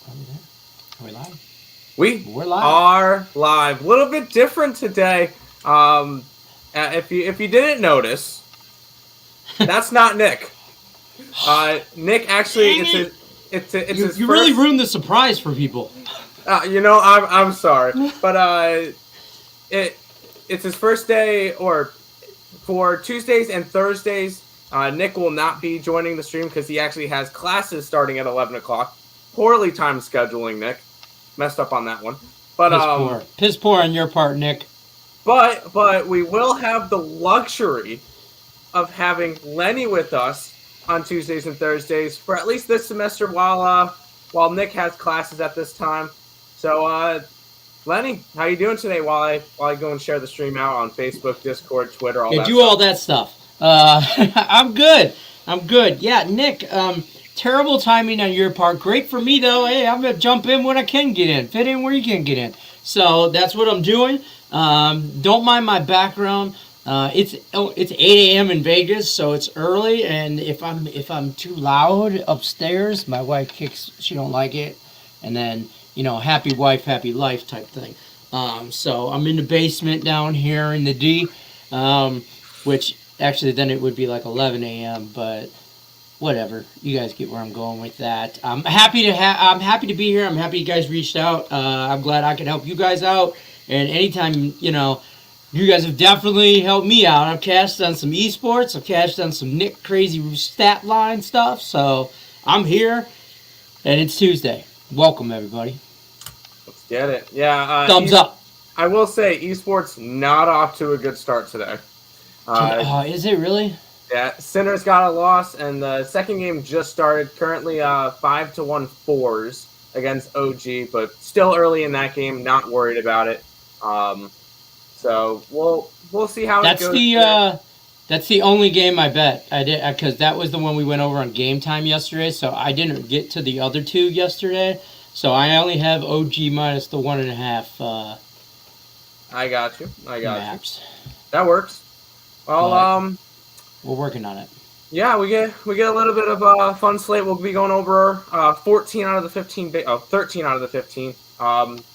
Are we live? We're live. Are live. A little bit different today. If you didn't notice, that's not Nick. Nick actually, it's his you first, really ruined the surprise for people. I'm sorry, but it's his first day, or for Tuesdays and Thursdays. Nick will not be joining the stream because he actually has classes starting at 11 o'clock. Poorly timed scheduling, Nick. Messed up on that one. But piss poor on your part, Nick. But we will have the luxury of having Lenny with us on Tuesdays and Thursdays for at least this semester while Nick has classes at this time. So Lenny, how you doing today while I go and share the stream out on Facebook, Discord, Twitter, all that do stuff? All that stuff. I'm good. Yeah, Nick, terrible timing on your part. Great for me, though. Hey, I'm going to jump in when I can get in. Fit in where you can get in. So that's what I'm doing. Don't mind my background. It's 8 a.m. in Vegas, so it's early. And if I'm too loud upstairs, my wife kicks. She don't like it. And then, happy wife, happy life type thing. So I'm in the basement down here in the D, which actually then it would be like 11 a.m. But whatever, you guys get where I'm going with that. I'm happy to be here. I'm happy you guys reached out. I'm glad I can help you guys out. And anytime, you guys have definitely helped me out. I've cashed on some esports. I've cashed on some Nick crazy stat line stuff. So I'm here, and it's Tuesday. Welcome, everybody. Let's get it. Yeah. Thumbs up. I will say, esports not off to a good start today. Is it really? Yeah, Sinners got a loss, and the second game just started. Currently, 5-1 fours against OG, but still early in that game. Not worried about it. So we'll see how it goes. That's the only game I bet I did, because that was the one we went over on Game Time yesterday. So I didn't get to the other two yesterday. So I only have OG minus the 1.5. I got you. Maps. That works. Well, we're working on it. Yeah, we get a little bit of a fun slate. We'll be going over 14 out of the 15, 13 out of the 15.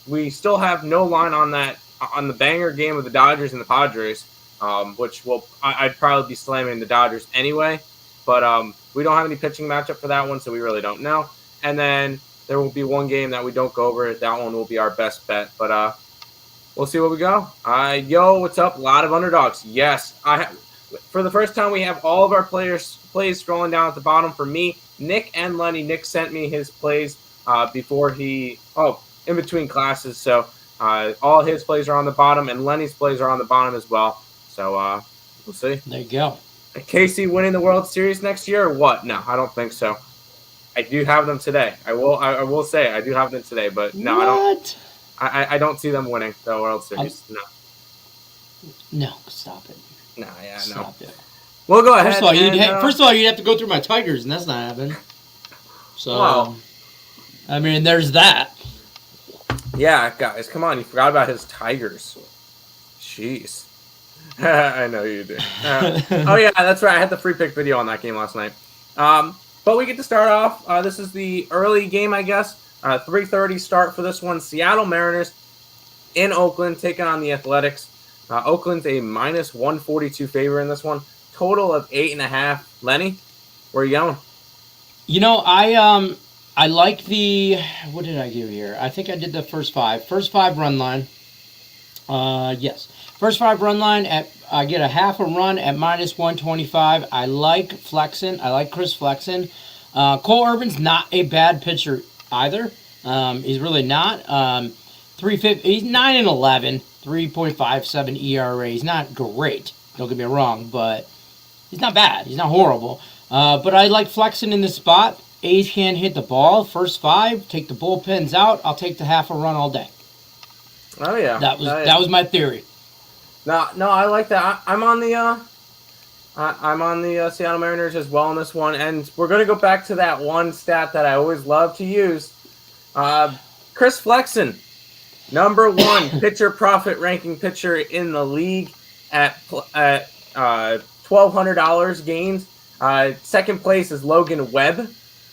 We still have no line on the banger game of the Dodgers and the Padres, which I'd probably be slamming the Dodgers anyway. But we don't have any pitching matchup for that one, so we really don't know. And then there will be one game that we don't go over. That one will be our best bet. But we'll see where we go. Yo, what's up? A lot of underdogs. Yes, for the first time, we have all of our plays scrolling down at the bottom for me, Nick, and Lenny. Nick sent me his plays in between classes. So all his plays are on the bottom, and Lenny's plays are on the bottom as well. So we'll see. There you go. KC winning the World Series next year or what? No, I don't think so. I do have them today. I will say I do have them today, but no, what? I don't see them winning the World Series. No, stop it. No, yeah, stop it. We'll go ahead. First of all, you'd have to go through my Tigers, and that's not happening. So, I mean, there's that. Yeah, guys, come on. You forgot about his Tigers. Jeez. I know you did. Oh, yeah, that's right. I had the free pick video on that game last night. But we get to start off. This is the early game, I guess. 3:30 start for this one. Seattle Mariners in Oakland taking on the Athletics. Oakland's a minus 142 favor in this one. Total of 8.5. Lenny, where are you going? I like the, what did I do here? I think I did the first five. First five run line. Yes. First five run line, I get a half a run at minus 125. I like Flexen. I like Chris Flexen. Cole Irvin's not a bad pitcher either. He's really not. 350. He's 9-11. 3.57 ERA. He's not great. Don't get me wrong, but he's not bad. He's not horrible. But I like Flexen in this spot. A's can't hit the ball. First five, take the bullpens out. I'll take the half a run all day. Oh yeah, that was my theory. No, I like that. I'm on the Seattle Mariners as well in this one, and we're gonna go back to that one stat that I always love to use. Chris Flexen, number one pitcher profit ranking pitcher in the league at $1,200 gains. Second place is Logan Webb,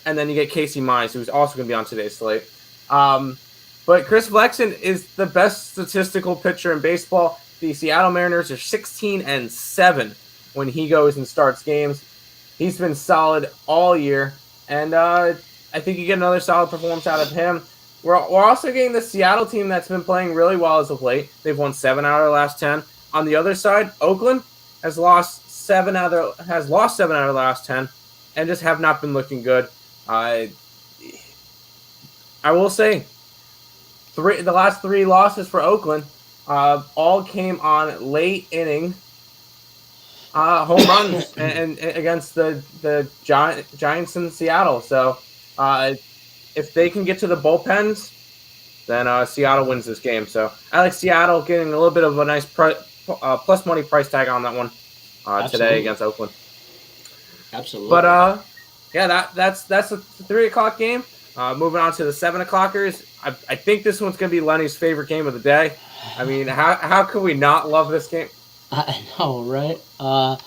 and then you get Casey Mize, who's also going to be on today's slate. But Chris Flexen is the best statistical pitcher in baseball. The Seattle Mariners are 16-7 when he goes and starts games. He's been solid all year, and I think you get another solid performance out of him. We're also getting the Seattle team that's been playing really well as of late. They've won 7 out of the last 10. On the other side, Oakland has lost 7 out of the last 10, and just have not been looking good. I will say, the last 3 losses for Oakland all came on late inning home runs and against the Giants in Seattle. So if they can get to the bullpens, then Seattle wins this game. So I like Seattle getting a little bit of a nice plus money price tag on that one today against Oakland. Absolutely. But that's the 3 o'clock game. Moving on to the 7 o'clockers. I think this one's going to be Lenny's favorite game of the day. I mean, how could we not love this game? I know, right? I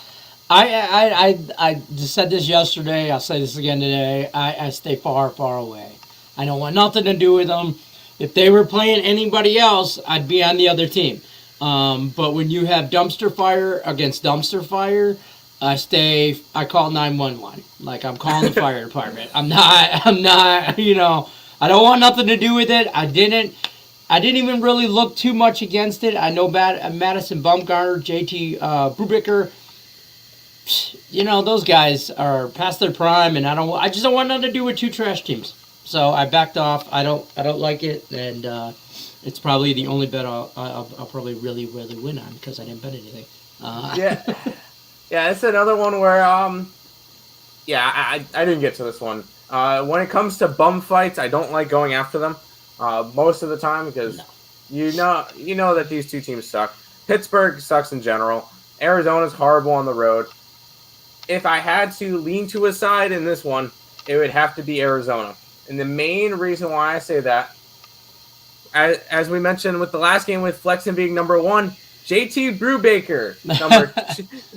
just said this yesterday. I'll say this again today. I stay far, far away. I don't want nothing to do with them. If they were playing anybody else, I'd be on the other team. But when you have dumpster fire against dumpster fire, I call 911. Like, I'm calling the fire department. I'm not, I don't want nothing to do with it. I didn't even really look too much against it. I know Madison Bumgarner, JT Brubaker, those guys are past their prime, and I just don't want nothing to do with 2 trash teams. So I backed off. I don't like it, and it's probably the only bet I'll probably really, really win on because I didn't bet anything. Yeah, it's another one where I didn't get to this one. When it comes to bum fights, I don't like going after them most of the time because you know that these 2 teams suck. Pittsburgh sucks in general. Arizona's horrible on the road. If I had to lean to a side in this one, it would have to be Arizona. And the main reason why I say that, as we mentioned with the last game with Flexen being number 1, JT Brubaker,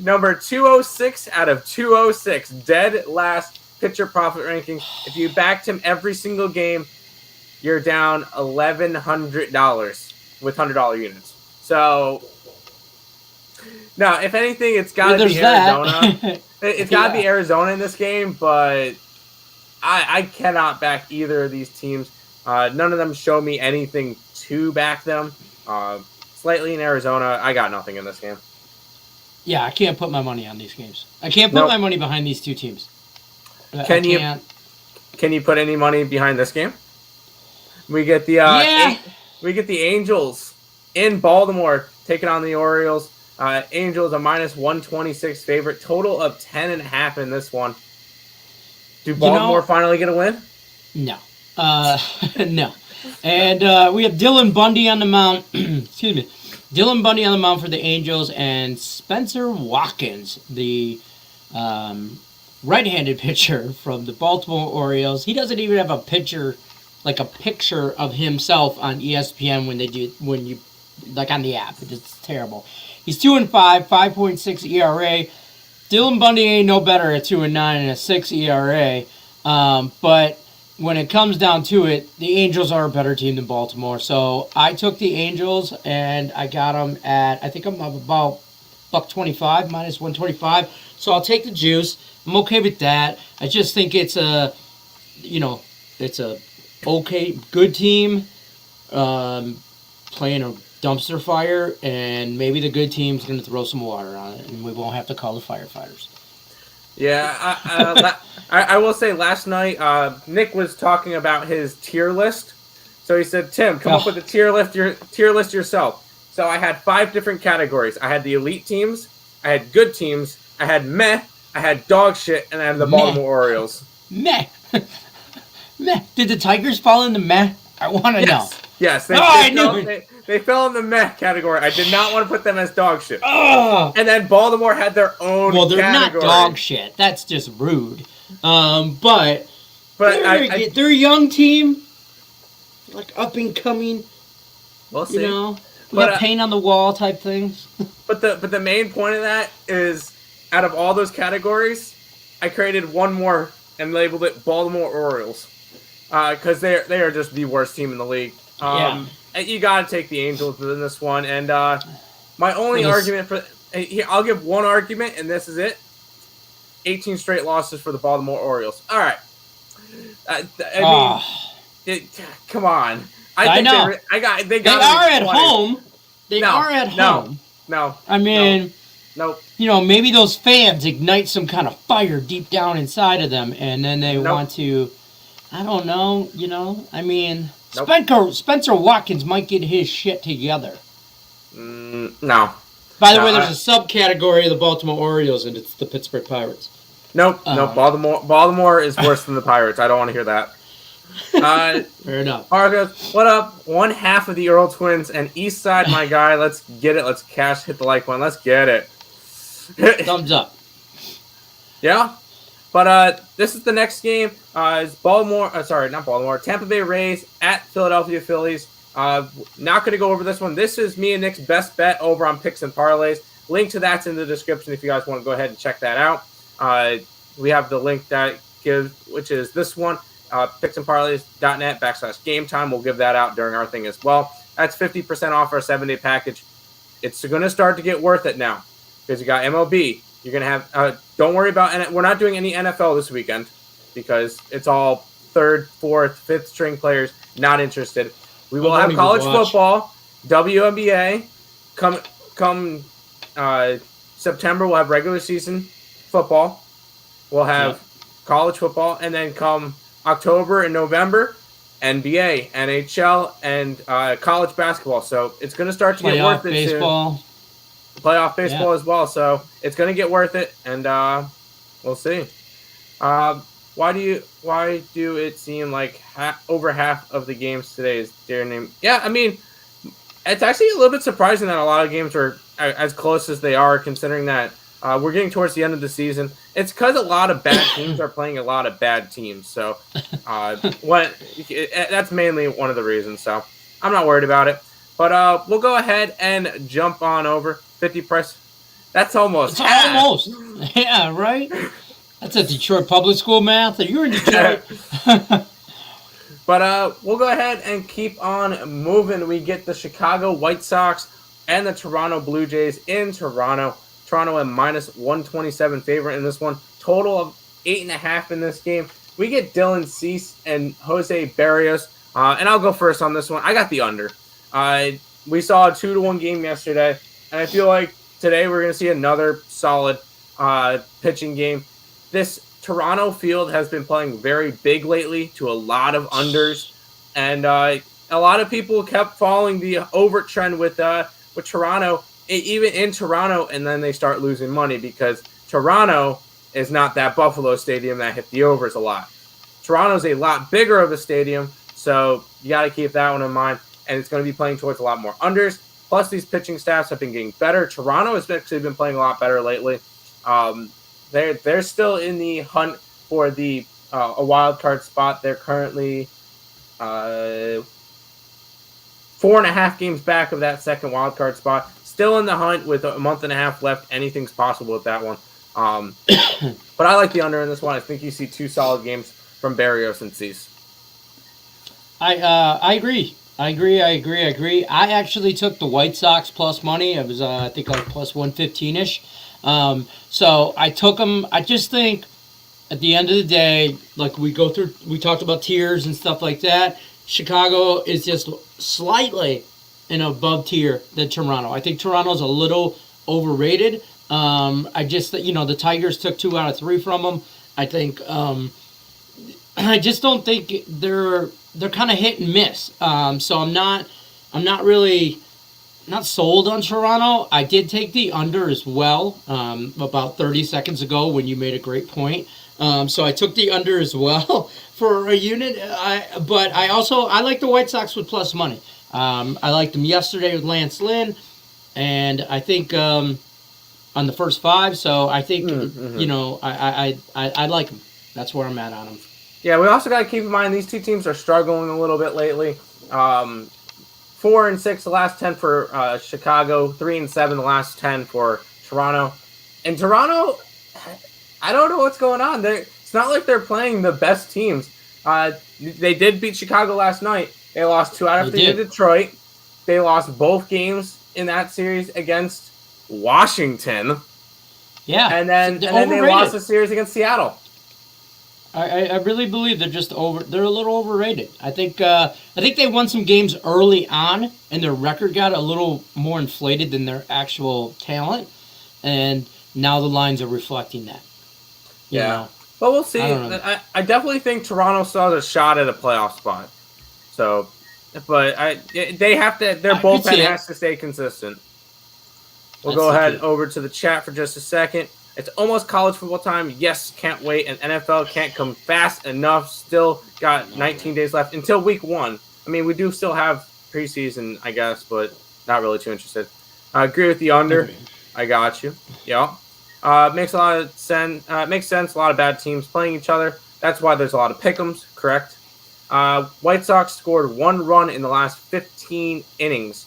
number 206 out of 206, dead last pitcher profit ranking. If you backed him every single game, you're down $1,100 with $100 units. So, now, if anything, it's got to be Arizona. It's got to be Arizona in this game, but I cannot back either of these teams. None of them show me anything to back them. Slightly in Arizona, I got nothing in this game. Yeah, I can't put my money on these games. I can't put my money behind these 2 teams. Can you put any money behind this game? We get the Angels in Baltimore taking on the Orioles. Angels a minus 126 favorite. Total of 10.5 in this one. Do Baltimore finally get a win? No. No. And we have Dylan Bundy on the mound. Excuse me. Dylan Bundy on the mound for the Angels, and Spencer Watkins, the right-handed pitcher from the Baltimore Orioles. He doesn't even have a picture of himself on ESPN when you on the app. It's terrible. He's 2-5, 5.6 ERA. Dylan Bundy ain't no better at 2-9 and a 6 ERA. But when it comes down to it, the Angels are a better team than Baltimore. So I took the Angels, and I got them at, I think I'm up about $125, minus 125. So I'll take the juice. I'm okay with that. I just think it's a okay, good team playing a dumpster fire, and maybe the good team's going to throw some water on it, and we won't have to call the firefighters. Yeah, I will say last night Nick was talking about his tier list. So he said, "Tim, come up with a tier list yourself." So I had 5 different categories. I had the elite teams, I had good teams, I had meh, I had dog shit, and I had the Baltimore Orioles. Meh. Meh. Did the Tigers fall in the meh? I want to know. Yes, they fell in the meh category. I did not want to put them as dog shit. And then Baltimore had their own category. Well, they're not dog shit. That's just rude. But they're a young team, like up and coming. We'll see. We got paint on the wall type things. But the main point of that is, out of all those categories, I created one more and labeled it Baltimore Orioles. because they are just the worst team in the league. You got to take the Angels in this one. And my only argument here, I'll give one argument, and this is it: 18 straight losses for the Baltimore Orioles. All right. Come on. I know. They are at home. They are at home. No. I mean, nope. Maybe those fans ignite some kind of fire deep down inside of them, and then they want to. I don't know. I mean, Spencer Watkins might get his shit together. No. By the way, there's a subcategory of the Baltimore Orioles, and it's the Pittsburgh Pirates. Nope. Baltimore is worse than the Pirates. I don't want to hear that. Fair enough. Argos, what up? One half of the Earle twins and East Side, my guy. Let's get it. Let's hit the like button. Let's get it. Thumbs up. Yeah. But this is the next game. It's Tampa Bay Rays at Philadelphia Phillies. Not going to go over this one. This is me and Nick's best bet over on Picks and Parleys. Link to that's in the description if you guys want to go ahead and check that out. We have the link that gives, which is this one. picksandparleys.net/game time. We'll give that out during our thing as well. That's 50% off our 7-day package. It's going to start to get worth it now because you got MLB. You're going to have, don't worry about, we're not doing any NFL this weekend because it's all 3rd, 4th, 5th string players not interested. We will have college football, WNBA. Come September, we'll have regular season football. We'll have college football, and then come October and November, NBA, NHL, and college basketball. So it's going to start to get worth it soon. Playoff baseball as well. So it's going to get worth it, and we'll see. Why do it seem like over half of the games today is their name? Yeah, I mean, it's actually a little bit surprising that a lot of games are as close as they are, considering that we're getting towards the end of the season. It's because a lot of bad teams are playing a lot of bad teams. So that's mainly one of the reasons. So I'm not worried about it. But we'll go ahead and jump on over 50 price. That's almost. Yeah, right? That's a Detroit public school math. You're in Detroit. But we'll go ahead and keep on moving. We get the Chicago White Sox and the Toronto Blue Jays in Toronto. Toronto at -127 favorite in this one. Total of 8.5 in this game. We get Dylan Cease and Jose Barrios. And I'll go first on this one. I got the under. We saw a 2-1 game yesterday. And I feel like today we're going to see another solid pitching game. This Toronto field has been playing very big lately to a lot of unders. And a lot of people kept following the over trend with Toronto, even in Toronto, and then they start losing money because Toronto is not that Buffalo stadium that hit the overs a lot. Toronto's a lot bigger of a stadium, so you got to keep that one in mind. And it's going to be playing towards a lot more unders. Plus, these pitching staffs have been getting better. Toronto has actually been playing a lot better lately. They're still in the hunt for the a wild card spot. They're currently 4.5 games back of that second wild card spot. Still in the hunt with a month and a half left. Anything's possible with that one. But I like the under in this one. I think you see 2 solid games from Barrios and Cease. I agree. I actually took the White Sox plus money. It was, I think, like plus 115-ish. So I took them. I just think at the end of the day, like we talked about tiers and stuff like that. Chicago is just slightly an above tier than Toronto. I think Toronto's a little overrated. I just, the Tigers took 2 out of 3 from them. I think, I just don't think they're kind of hit and miss. So I'm not really sold on Toronto. I did take the under as well about 30 seconds ago when you made a great point. So I took the under as well for a unit. But I like the White Sox with plus money. I liked them yesterday with Lance Lynn, and I think on the first 5. So I think I like them. That's where I'm at on them. Yeah, we also got to keep in mind these two teams are struggling a little bit lately. 4-6 the last 10 for Chicago, 3-7 the last 10 for Toronto. And Toronto, I don't know what's going on. It's not like they're playing the best teams. They did beat Chicago last night. They lost 2 out of 3 to Detroit. They lost both games in that series against Washington. Yeah, and then they lost the series against Seattle. I really believe they're just they're a little overrated. I think they won some games early on, and their record got a little more inflated than their actual talent, and now the lines are reflecting that. You know? But we'll see. I definitely think Toronto still has a shot at a playoff spot. So, but they have to. Their bullpen has to stay consistent. We'll go ahead over to the chat for just a second. It's almost college football time. Yes, can't wait. And NFL can't come fast enough. Still got 19 days left until week 1. I mean, we do still have preseason, I guess, but not really too interested. I agree with the under. I got you. Yeah. Makes a lot of sense. Makes sense. A lot of bad teams playing each other. That's why there's a lot of pick'ems, correct? White Sox scored 1 run in the last 15 innings.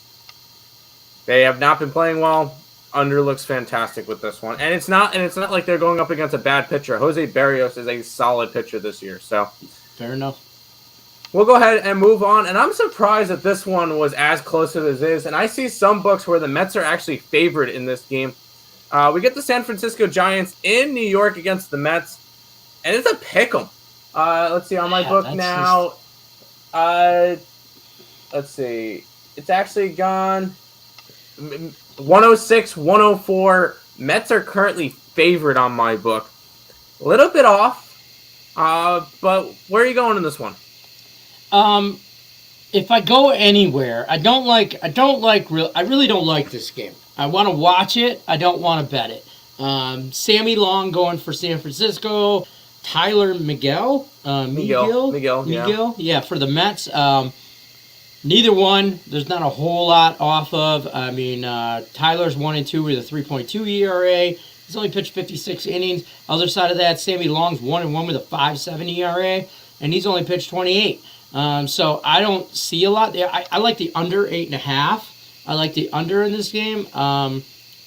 They have not been playing well. Under looks fantastic with this one, and it's not like they're going up against a bad pitcher. Jose Barrios is a solid pitcher this year, so fair enough. We'll go ahead and move on, and I'm surprised that this one was as close as it is, and I see some books where the Mets are actually favored in this game. We get the San Francisco Giants in New York against the Mets, and it's a pick'em. Let's see on my book now. Let's see, it's actually gone 106, 104. Mets are currently favored on my book. A little bit off, but where are you going in this one? If I go anywhere, I really don't like this game. I want to watch it. I don't want to bet it. Sammy Long going for San Francisco. Tyler Miguel, yeah, for the Mets. Neither one, there's not a whole lot off of. I mean, Tyler's 1-2 with a 3.2 ERA. He's only pitched 56 innings. Other side of that, Sammy Long's 1-1 with a 5.7 ERA, and he's only pitched 28. So I don't see a lot there. I like the under 8.5. I like the under in this game. And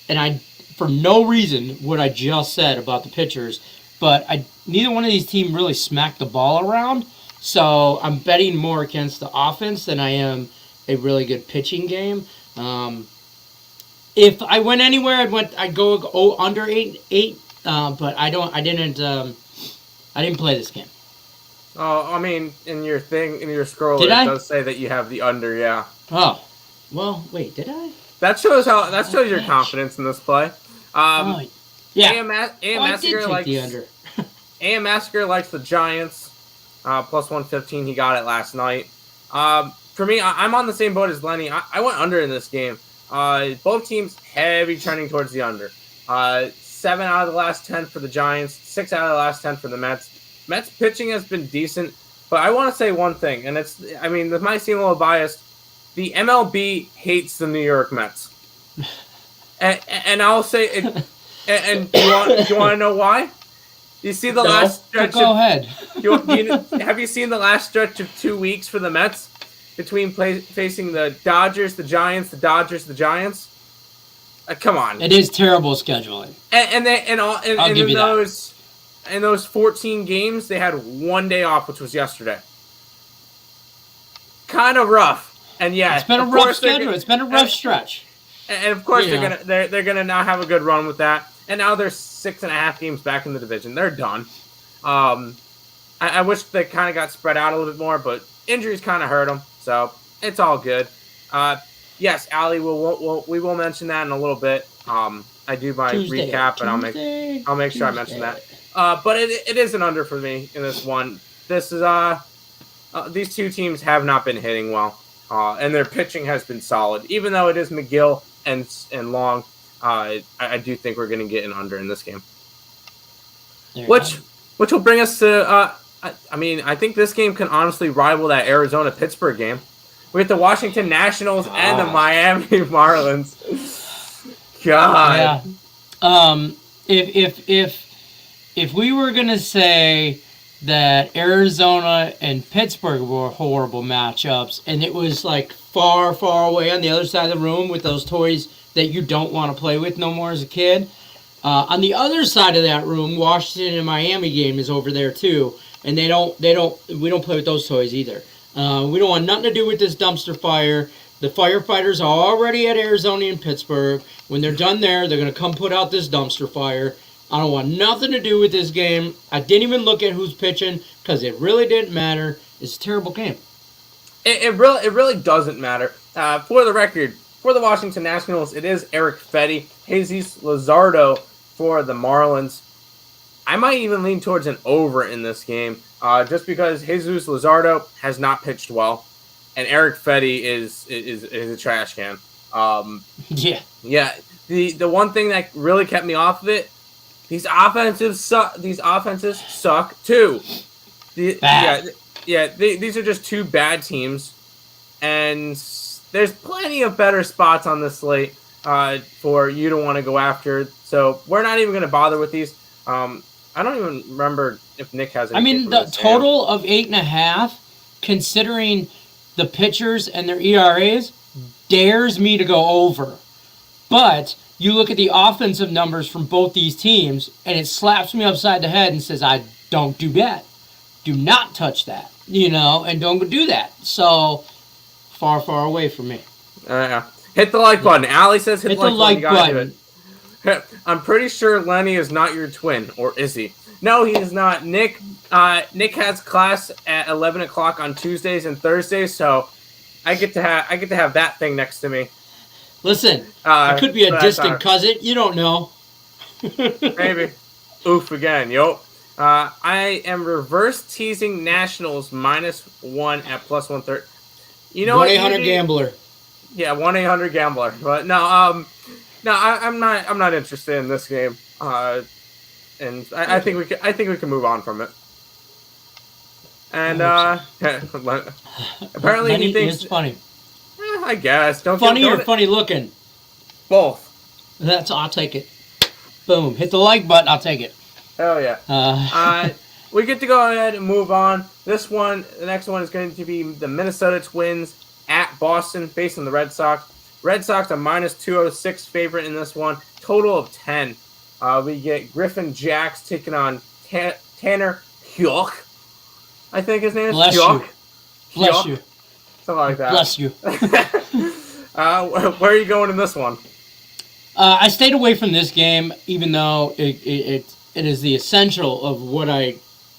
I, for no reason, what I just said about the pitchers, but neither one of these teams really smacked the ball around. So I'm betting more against the offense than I am a really good pitching game. If I went anywhere, I'd go under 8. But I didn't play this game. Oh, I mean, in your scroller, it does say that you have the under, yeah. Oh, well, wait, did I? That shows your confidence in this play. Yeah. AM Massacre likes the under. AM Massacre likes the Giants. Plus 115, he got it last night. For me, I'm on the same boat as Lenny. I went under in this game. Both teams heavy trending towards the under. 7 out of the last 10 for the Giants, 6 out of the last 10 for the Mets. Mets pitching has been decent, but I want to say one thing, and this might seem a little biased. The MLB hates the New York Mets, and I'll say it. And do you want to know why? You see the last stretch. Go ahead. Have you seen the last stretch of 2 weeks for the Mets between facing the Dodgers, the Giants, the Dodgers, the Giants? Come on. It is terrible scheduling. In those 14 games, they had 1 day off, which was yesterday. Kind of rough. And yeah, it's been a rough schedule. It's been a rough stretch. And of course, they're gonna now have a good run with that. And now they're 6.5 games back in the division. They're done. I wish they kind of got spread out a little bit more, but injuries kind of hurt them, so it's all good. Yes, Allie, we will mention that in a little bit. I do my recap, and I'll make sure I mention that. But it is an under for me in this one. This is these two teams have not been hitting well, and their pitching has been solid. Even though it is McGill and Long, I do think we're going to get an under in this game. Which will bring us to I think this game can honestly rival that Arizona-Pittsburgh game with the Washington Nationals and the Miami Marlins. God. Yeah. If we were gonna say that Arizona and Pittsburgh were horrible matchups, and it was like far, far away on the other side of the room with those toys that you don't want to play with no more as a kid. On the other side of that room, Washington and Miami game is over there too. and we don't play with those toys either. We don't want nothing to do with this dumpster fire. The firefighters are already at Arizona and Pittsburgh. When they're done there, they're going to come put out this dumpster fire. I don't want nothing to do with this game. I didn't even look at who's pitching because it really didn't matter. It's a terrible game. It really doesn't matter. For the record, for the Washington Nationals, it is Eric Fetty, Jesus Luzardo for the Marlins. I might even lean towards an over in this game, just because Jesus Luzardo has not pitched well, and Eric Fetty is a trash can. Yeah. The one thing that really kept me off of it, these offenses suck too. These are just two bad teams, and there's plenty of better spots on this slate for you to want to go after. So we're not even going to bother with these. I don't even remember if Nick has. I mean, the total of 8.5, considering the pitchers and their ERAs, dares me to go over. But you look at the offensive numbers from both these teams, and it slaps me upside the head and says, "I don't do that. Do not touch that." And don't do that. So far away from me. Hit the like button. Allie says hit the like button. button. I'm pretty sure Lenny is not your twin, or is he? No, he is not. Nick has class at 11 o'clock on Tuesdays and Thursdays, so I get to have that thing next to me. Listen, I could be a distant cousin. You don't know. Maybe. Oof again, yo. I am reverse teasing Nationals -1 at +130. You know 1-800-GAMBLER. Yeah, 1-800-GAMBLER. But no, I'm not interested in this game. And I think we can move on from it. And apparently he thinks it's funny. I guess. Funny or funny looking? Both. I'll take it. Boom. Hit the like button. I'll take it. Hell yeah. We get to go ahead and move on. The next one is going to be the Minnesota Twins at Boston, facing the Red Sox. Red Sox a -206 favorite in this one. Total of 10. We get Griffin Jacks taking on Tanner Houck. I think his name is Houck. Bless you. Something like that. Bless you. Where are you going in this one? I stayed away from this game, even though it is the essential of what I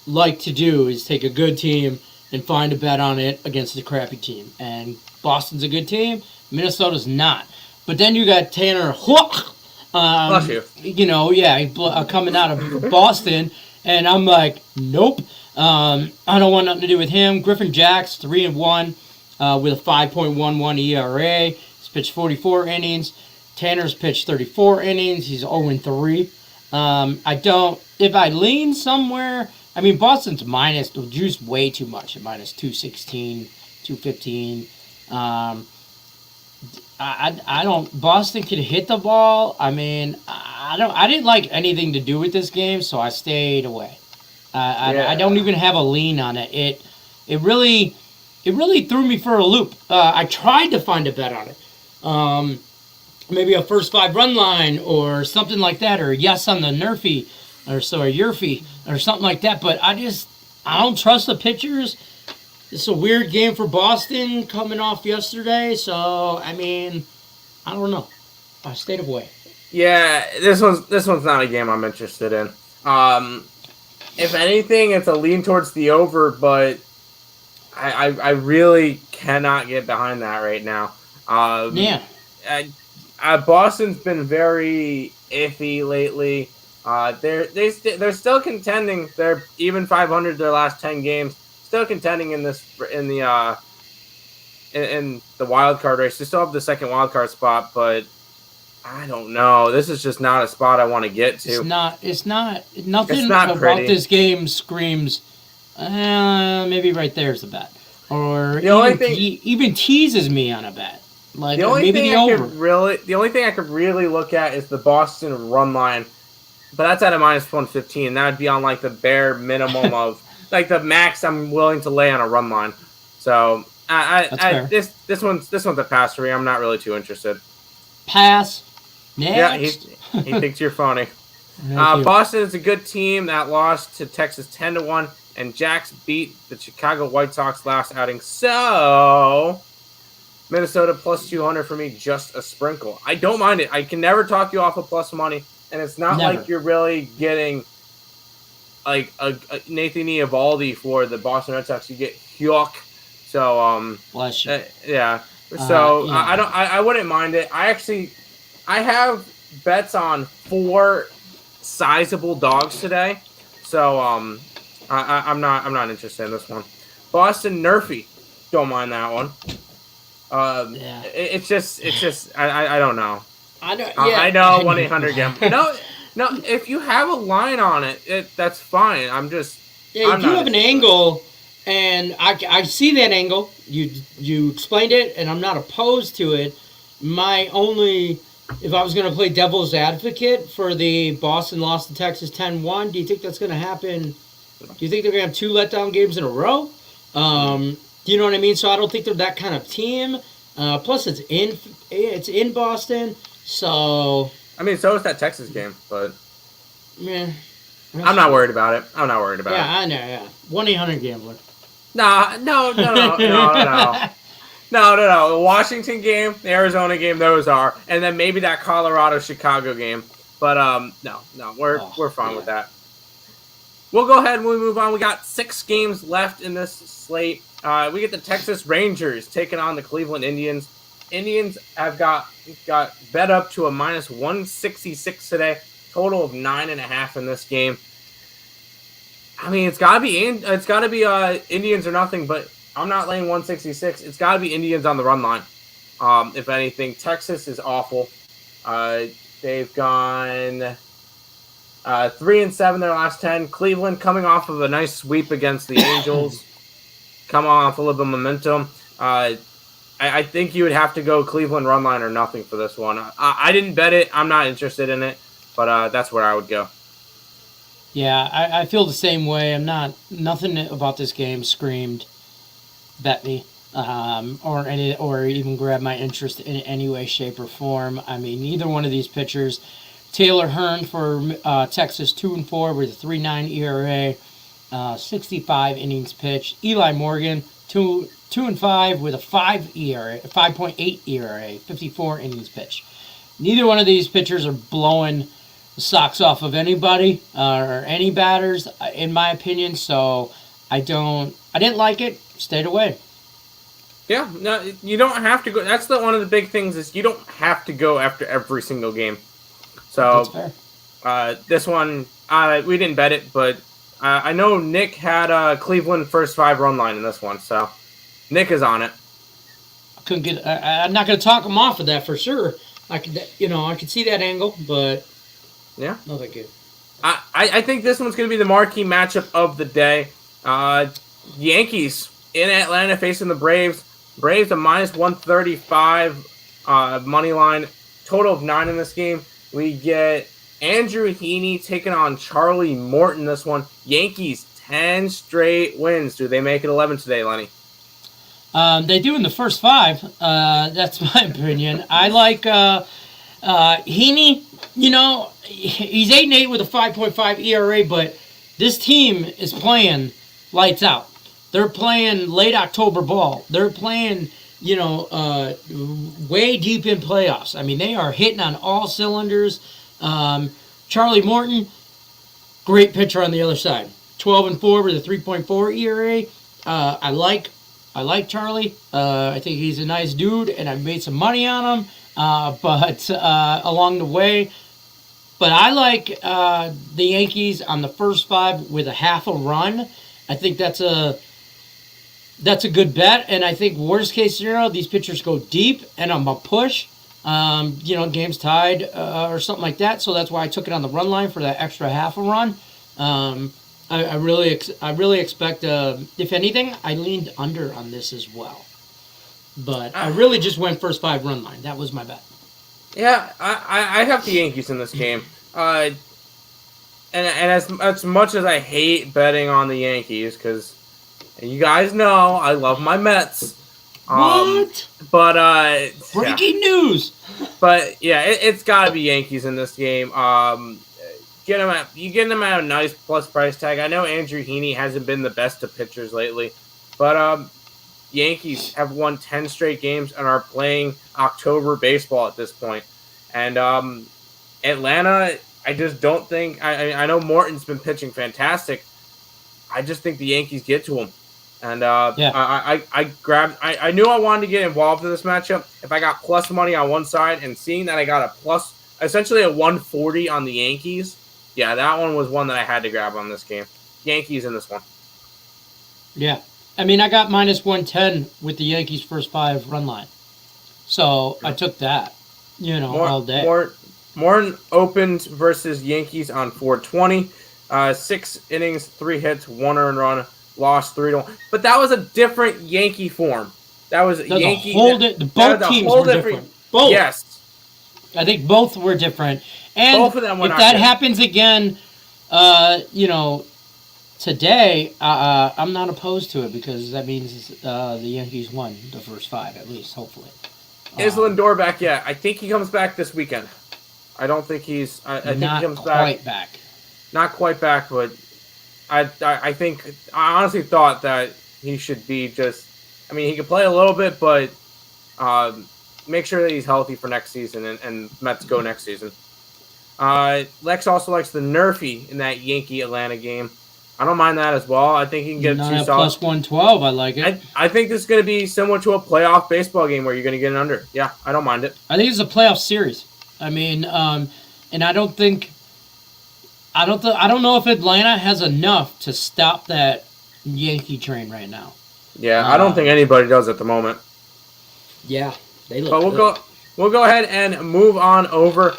like to do is take a good team and find a bet on it against a crappy team. And Boston's a good team. Minnesota's not. But then you got Tanner Houck. Bless you. Coming out of Boston. And I'm like, nope. I don't want nothing to do with him. Griffin Jacks, 3-1 with a 5.11 ERA. He's pitched 44 innings. Tanner's pitched 34 innings. He's 0-3. If I lean somewhere, I mean, Boston's minus the juice way too much at -216, 215. Boston can hit the ball. I mean, I didn't like anything to do with this game, so I stayed away. I don't even have a lean on it. It really threw me for a loop. I tried to find a bet on it. Maybe a first 5 run line or something like that, or yes on the Nerfy, or Yerfy, or something like that. But I don't trust the pitchers. It's a weird game for Boston coming off yesterday, so I mean, I don't know. I stayed away. Yeah, this one's not a game I'm interested in. If anything, it's a lean towards the over, but I really cannot get behind that right now. Boston's been very iffy lately. They're still contending. They're even 500 their last 10 games. Still contending in the wild card race. They still have the second wild card spot, but I don't know. This is just not a spot I want to get to. It's not. Nothing about pretty. This game screams. Maybe right there's a bet, or even teases me on a bet. Like the only maybe thing the over. The only thing I could really look at is the Boston run line, but that's at a -115. That would be on like the bare minimum of like the max I'm willing to lay on a run line. So this one's a pass for me. I'm not really too interested. Pass. Next. Yeah, he thinks you're funny. Boston is a good team that lost to Texas 10-1. and Jacks beat the Chicago White Sox last outing. So Minnesota plus 200 for me, just a sprinkle. I don't mind it. I can never talk you off of plus money, and it's not like you're really getting like a Nathan Eovaldi for the Boston Red Sox. You get Hyuk. So bless you. Yeah. So I wouldn't mind it. I have bets on 4 sizable dogs today. So I'm not interested in this one. Boston Nerfy, don't mind that one. It's just I don't know. I know. I know 1-800 gamble. No. If you have a line on it, that's fine. I'm just. Yeah, you have an angle, and I see that angle. You explained it, and I'm not opposed to it. My only, if I was going to play devil's advocate for the Boston loss to Texas 10-1, do you think that's going to happen? Do you think they're going to have 2 letdown games in a row? Do you know what I mean? So I don't think they're that kind of team. Plus, it's in Boston, so. I mean, so is that Texas game, but. Yeah. I'm not worried about it. Yeah, I know. Yeah, 1-800 gambler. No. The Washington game, the Arizona game, those are, and then maybe that Colorado-Chicago game. But no, we're fine with that. We'll go ahead and we'll move on. We got 6 games left in this slate. We get the Texas Rangers taking on the Cleveland Indians. Indians have got bet up to a minus 166 today. Total of 9.5 in this game. I mean, it's gotta be Indians or nothing, but I'm not laying 166. It's gotta be Indians on the run line. If anything, Texas is awful. They've gone 3-7 their last 10. Cleveland coming off of a nice sweep against the Angels. Come off a little bit of momentum. I think you would have to go Cleveland run line or nothing for this one. I didn't bet it. I'm not interested in it, but that's where I would go. Yeah, I feel the same way. Nothing about this game screamed bet me, or even grab my interest in any way, shape, or form. I mean, neither one of these pitchers. Taylor Hearn for Texas, 2-4 with a 3.9 ERA, 65 innings pitched. Eli Morgan, 2-5 with a 5.8 ERA, 54 innings pitched. Neither one of these pitchers are blowing the socks off of anybody or any batters, in my opinion. So I didn't like it. Stayed away. Yeah, no, you don't have to go. That's one of the big things is you don't have to go after every single game. So that's fair. This one, we didn't bet it, but I know Nick had Cleveland first 5 run line in this one, so Nick is on it. I'm not going to talk him off of that for sure. I could see that angle, but yeah, no, thank you. I think this one's going to be the marquee matchup of the day. Yankees in Atlanta facing the Braves. Braves a minus 135 money line. Total of 9 in this game. We get Andrew Heaney taking on Charlie Morton this one. Yankees 10 straight wins. Do they make it 11 today, Lenny? They do in the first 5. That's my opinion. I like Heaney. You know, he's 8-8 with a 5.5 ERA, but this team is playing lights out. They're playing late October ball. They're playing, way deep in playoffs. I mean, they are hitting on all cylinders. Charlie Morton, great pitcher on the other side. 12-4 with a 3.4 ERA. I like Charlie. I think he's a nice dude, and I've made some money on him. But along the way. But I like the Yankees on the first 5 with a half a run. I think that's a good bet, and I think worst case scenario, these pitchers go deep, and I'm a push. Game's tied or something like that. So that's why I took it on the run line for that extra half a run. I really expect. If anything, I leaned under on this as well. But I really just went first 5 run line. That was my bet. Yeah, I have the Yankees in this game. And as much as I hate betting on the Yankees, because you guys know I love my Mets. What? But breaking news. But yeah, it's got to be Yankees in this game. get him at a nice plus price tag. I know Andrew Heaney hasn't been the best of pitchers lately, but Yankees have won 10 straight games and are playing October baseball at this point. And Atlanta, I just don't think. I know Morton's been pitching fantastic. I just think the Yankees get to him. And I knew I wanted to get involved in this matchup. If I got plus money on one side and seeing that I got essentially a 140 on the Yankees, yeah, that one was one that I had to grab on this game. Yankees in this one. Yeah. I mean, I got minus 110 with the Yankees' first 5 run line. So I took that, all day. Morton opened versus Yankees on 420. 6 innings, 3 hits, 1 earned run, lost 3-1. But that was a different Yankee form. That was Yankee. Both teams were different. Both. Yes. I think both were different. And both of them were if that happens again, today, I'm not opposed to it because that means the Yankees won the first 5 at least, hopefully. Is Lindor back yet? I think he comes back this weekend. I don't think he's. I think he comes back. Not quite back, but I honestly thought that he should be just. I mean, he could play a little bit, but make sure that he's healthy for next season and Mets go next season. Lex also likes the Nerfy in that Yankee-Atlanta game. I don't mind that as well. I think he can get $2 plus 112. I like it. I think this is going to be similar to a playoff baseball game where you're going to get an under. Yeah, I don't mind it. I think it's a playoff series. I mean, and I don't know if Atlanta has enough to stop that Yankee train right now. Yeah, I don't think anybody does at the moment. Yeah, they look. But we'll go ahead and move on over.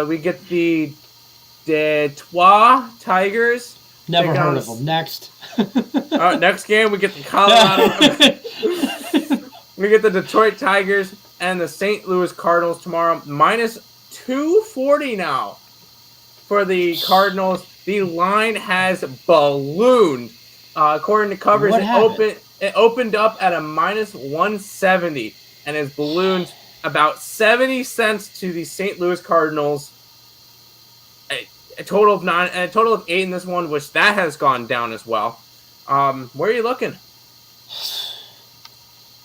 We get the Detroit Tigers. Never heard of them. Next. Next game, we get the Colorado. We get the Detroit Tigers and the St. Louis Cardinals tomorrow. Minus 240 now for the Cardinals. The line has ballooned. According to covers, it opened up at a minus 170 and has ballooned about 70 cents to the St. Louis Cardinals. A total of 9, and a total of 8 in this one, which that has gone down as well. Where are you looking?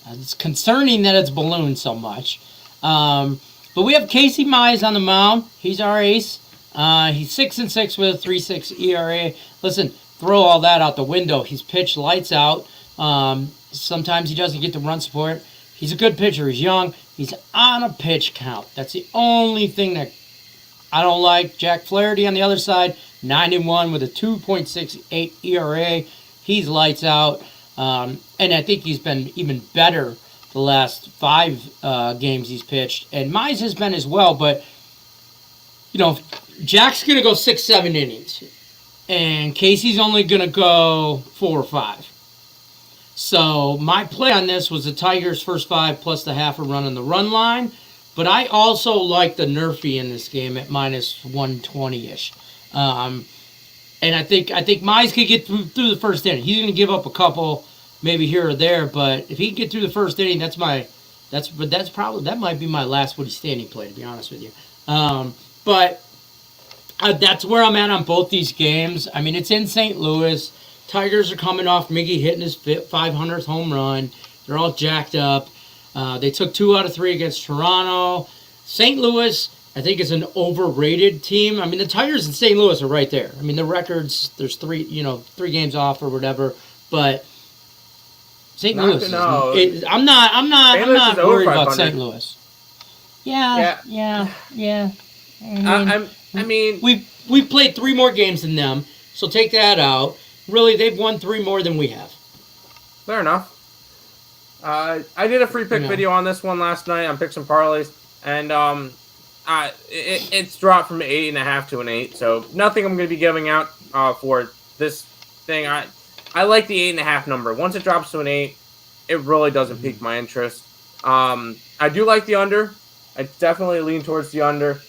It's concerning that it's ballooned so much. But we have Casey Mize on the mound. He's our ace. He's 6-6 with a 3.6 ERA. Listen, throw all that out the window. He's pitched lights out. Sometimes he doesn't get the run support. He's a good pitcher. He's young. He's on a pitch count. That's the only thing that I don't like. Jack Flaherty on the other side, 9-1 with a 2.68 ERA. He's lights out. And I think he's been even better the last 5 games he's pitched. And Mize has been as well. But, Jack's going to go 6-7 innings. And Casey's only going to go 4 or 5. So my play on this was the Tigers' first 5 plus the half a run on the run line. But I also like the Nerfy in this game at minus 120-ish. And I think Mize could get through the first inning. He's going to give up a couple, maybe here or there. But if he can get through the first inning, that might be my last Woody Standing play, to be honest with you. But that's where I'm at on both these games. I mean, it's in St. Louis. Tigers are coming off Miggy hitting his 500th home run. They're all jacked up. They took 2 out of 3 against Toronto. St. Louis, I think, is an overrated team. I mean, the Tigers and St. Louis are right there. I mean, the records, there's 3 games off or whatever. But St. Louis, I'm not worried about St. Louis. Yeah. I mean, we've played 3 more games than them, so take that out. Really, they've won 3 more than we have. Fair enough. I did a free pick video on this one last night on Picks and Parleys, and it's dropped from 8.5 to an 8. So nothing I'm going to be giving out for this thing. I like the 8.5 number. Once it drops to an 8, it really doesn't pique my interest. I do like the under. I definitely lean towards the under.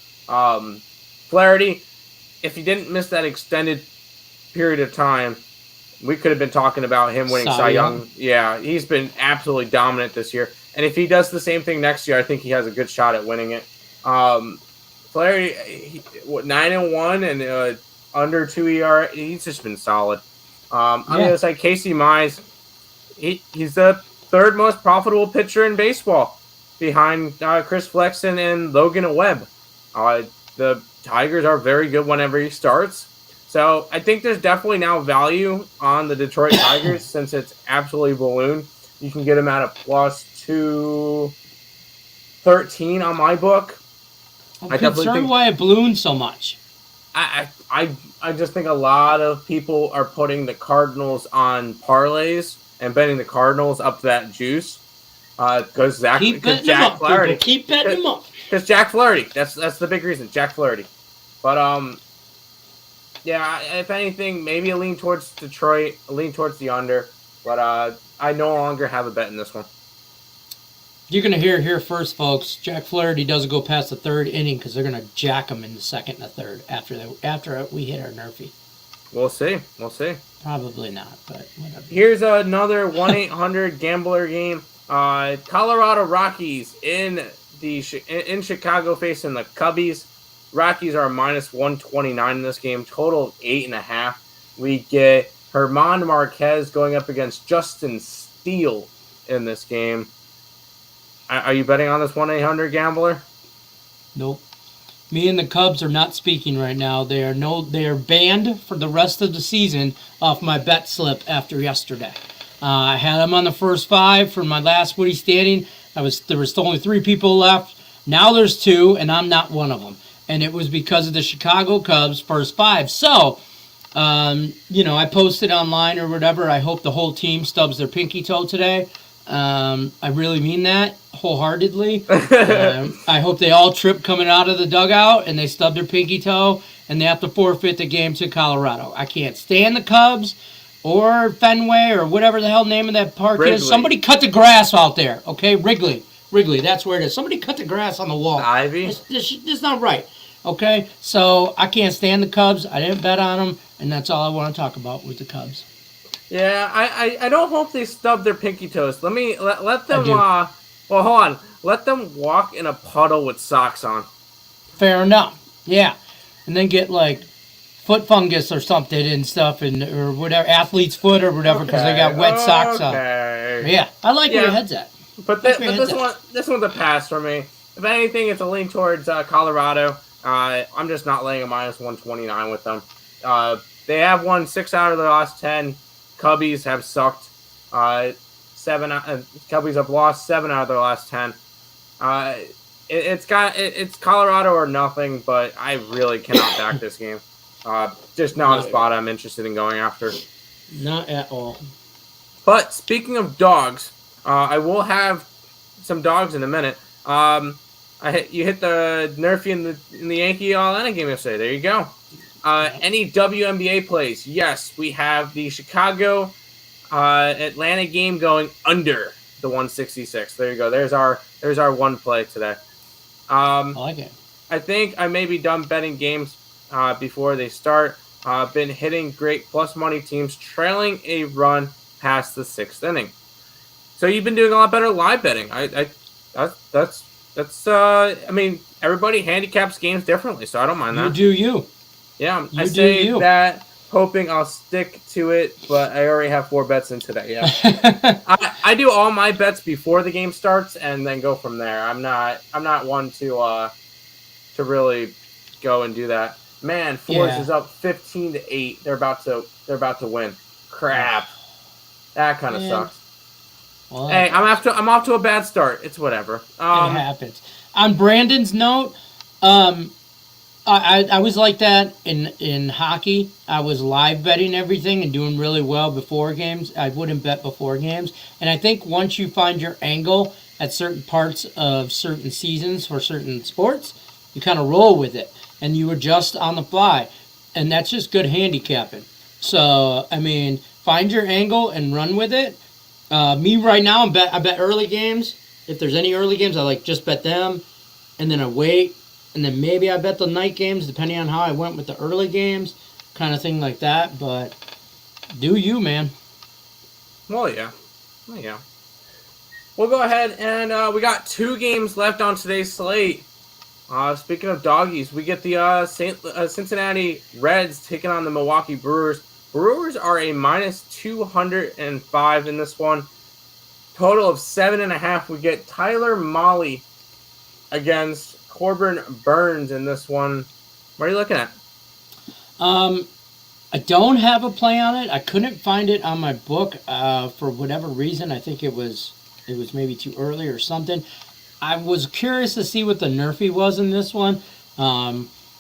Flaherty, if he didn't miss that extended period of time, we could have been talking about him winning Cy Young. Yeah, he's been absolutely dominant this year. And if he does the same thing next year, I think he has a good shot at winning it. Flaherty, 9-1 and under 2 ERA. He's just been solid. On the other side, Casey Mize, he's the third most profitable pitcher in baseball, behind Chris Flexen and Logan Webb. The Tigers are very good whenever he starts. So I think there's definitely now value on the Detroit Tigers since it's absolutely ballooned. You can get him at a plus 213 on my book. I'm concerned why it ballooned so much. I just think a lot of people are putting the Cardinals on parlays and betting the Cardinals up to that juice. Because Jack Flaherty. Keep betting them up. Because Jack Flaherty. That's the big reason. Jack Flaherty. But yeah, if anything, maybe a lean towards Detroit, a lean towards the under. But I no longer have a bet in this one. You're going to hear here first, folks. Jack Flaherty doesn't go past the third inning because they're going to jack him in the second and the third after we hit our Nerfy. We'll see. Probably not, but whatever. Here's another 1-800 gambler game. Colorado Rockies in Chicago facing the Cubbies. Rockies are minus 129 in this game. Total of 8.5. We get Herman Marquez going up against Justin Steele in this game. Are you betting on this 1-800 gambler? Nope. Me and the Cubs are not speaking right now. They are banned for the rest of the season off my bet slip after yesterday. I had them on the first 5 for my last Woody standing. There was only 3 people left. Now there's 2, and I'm not one of them. And it was because of the Chicago Cubs first 5. So, I posted online or whatever. I hope the whole team stubs their pinky toe today. I really mean that wholeheartedly. I hope they all trip coming out of the dugout and they stub their pinky toe and they have to forfeit the game to Colorado. I can't stand the Cubs or Fenway or whatever the hell name of that park is. Somebody cut the grass out there, okay? Wrigley, that's where it is. Somebody cut the grass on the wall. Ivy? It's not right, okay? So I can't stand the Cubs. I didn't bet on them, and that's all I want to talk about with the Cubs. Yeah, I don't hope they stub their pinky toes. Let them well, hold on. Let them walk in a puddle with socks on. Fair enough. Yeah. And then get like foot fungus or something and stuff or whatever, athlete's foot or whatever because they got wet socks on. Yeah. I like where your head's at. But this one's a pass for me. If anything, it's a lean towards Colorado. I'm just not laying a minus 129 with them. They have won 6 out of their last 10. Cubbies have sucked. Cubbies have lost 7 out of their last 10. It's Colorado or nothing, but I really cannot back this game. Just not a spot I'm interested in going after. Not at all. But speaking of dogs, I will have some dogs in a minute. You hit the Nerfy in the Yankee Atlanta game yesterday. There you go. Any WNBA plays? Yes, we have the Chicago Atlanta game going under the 166. There you go. There's our one play today. I like it. I think I may be done betting games before they start. Been hitting great plus money teams trailing a run past the 6th inning. So you've been doing a lot better live betting. I mean, everybody handicaps games differently, so I don't mind that. You do you. Yeah, I say that hoping I'll stick to it, but I already have 4 bets in today. Yeah, I do all my bets before the game starts and then go from there. I'm not one to really go and do that. Man, Force is up 15-8. They're about to win. Crap, that kind of sucks. Well, hey, I'm off to a bad start. It's whatever. It happens. On Brandon's note, I was like that in hockey. I was live betting everything and doing really well before games. I wouldn't bet before games. And I think once you find your angle at certain parts of certain seasons for certain sports, you kind of roll with it and you adjust on the fly. And that's just good handicapping. So, I mean, find your angle and run with it. Me right now, I bet early games. If there's any early games, I just bet them. And then I wait. And then maybe I bet the night games, depending on how I went with the early games, kind of thing like that. But do you, man? Well, yeah. We'll go ahead and we got 2 games left on today's slate. Speaking of doggies, we get the Cincinnati Reds taking on the Milwaukee Brewers. Brewers are a minus 205 in this one. Total of 7.5. We get Tyler Mahle against Corbin Burns in this one. What are you looking at? I don't have a play on it. I couldn't find it on my book for whatever reason. I think it was maybe too early or something. I was curious to see what the Nerfy was in this one,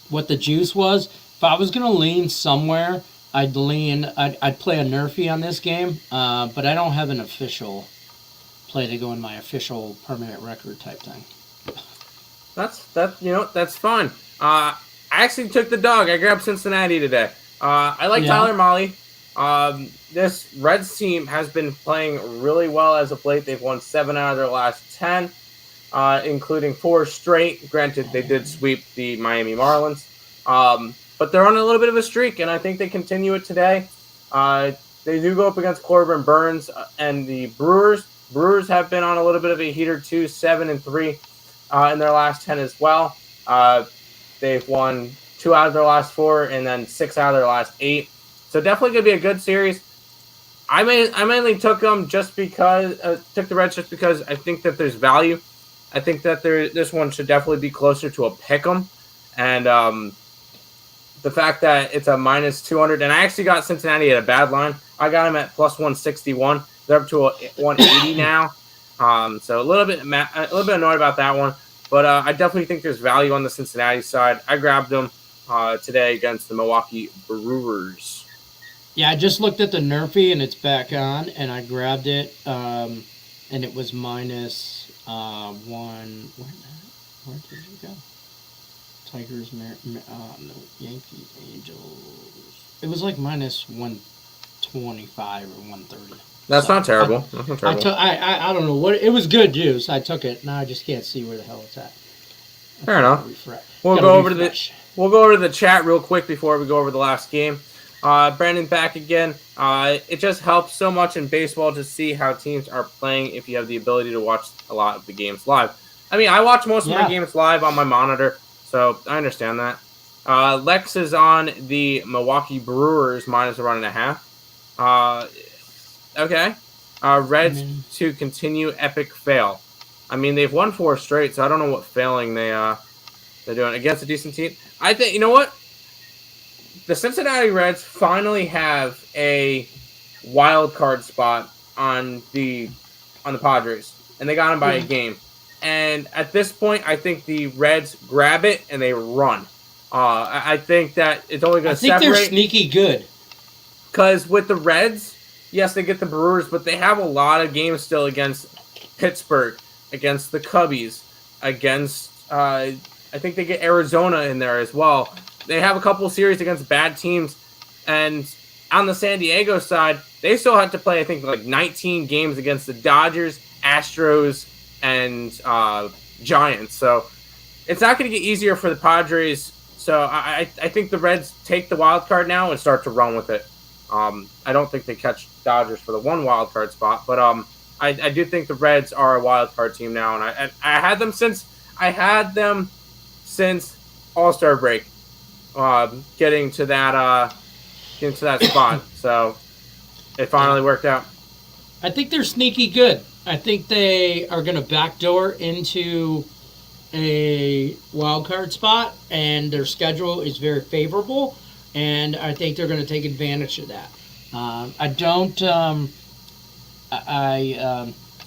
what the juice was. If I was gonna lean somewhere, I'd play a Nerfy on this game, but I don't have an official play to go in my official permanent record type thing. That's fine. I actually took the dog. I grabbed Cincinnati today. I like Tyler Mahle. This Reds team has been playing really well as of late. They've won 7 out of their last 10, including 4 straight. Granted, they did sweep the Miami Marlins, but they're on a little bit of a streak, and I think they continue it today. They do go up against Corbin Burns and the Brewers. Brewers have been on a little bit of a heater too, 7-3 in their last 10 as well. They've won 2 out of their last 4 and then 6 out of their last 8. So definitely going to be a good series. I mainly took them took the Reds just because I think that there's value. I think that this one should definitely be closer to a pick'em, and the fact that it's a minus 200, and I actually got Cincinnati at a bad line. I got them at plus 161. They're up to a 180 now. So a little bit annoyed about that one, but I definitely think there's value on the Cincinnati side. I grabbed them today against the Milwaukee Brewers. Yeah, I just looked at the Nerfy and it's back on, and I grabbed it, and it was minus 1. Where did you go? Tigers, no, Yankees, Angels. It was like minus 125 or 130. That's not terrible. That's not terrible. I don't know what it was. Good juice. I took it. Now I just can't see where the hell it's at. Fair enough. We'll go over to the chat real quick before we go over the last game. Brandon back again. It just helps so much in baseball to see how teams are playing if you have the ability to watch a lot of the games live. I mean, I watch most of my games live on my monitor, so I understand that. Lex is on the Milwaukee Brewers minus 1.5. Okay. Reds to continue epic fail. I mean, they've won 4 straight, so I don't know what failing they're doing against a decent team. I think, you know what? The Cincinnati Reds finally have a wild card spot on the Padres, and they got them by a game. And at this point, I think the Reds grab it and they run. I think that it's only going to separate. I think they're sneaky good. Because with the Reds, yes, they get the Brewers, but they have a lot of games still against Pittsburgh, against the Cubbies, against I think they get Arizona in there as well. They have a couple series against bad teams, and on the San Diego side, they still have to play, I think, like 19 games against the Dodgers, Astros, and Giants. So it's not going to get easier for the Padres. So I think the Reds take the wild card now and start to run with it. I don't think they catch Dodgers for the 1 wild card spot, but I do think the Reds are a wild card team now, and I had them since All-Star break. Getting to that spot, so it finally worked out. I think they're sneaky good. I think they are going to backdoor into a wild card spot, and their schedule is very favorable, and I think they're going to take advantage of that.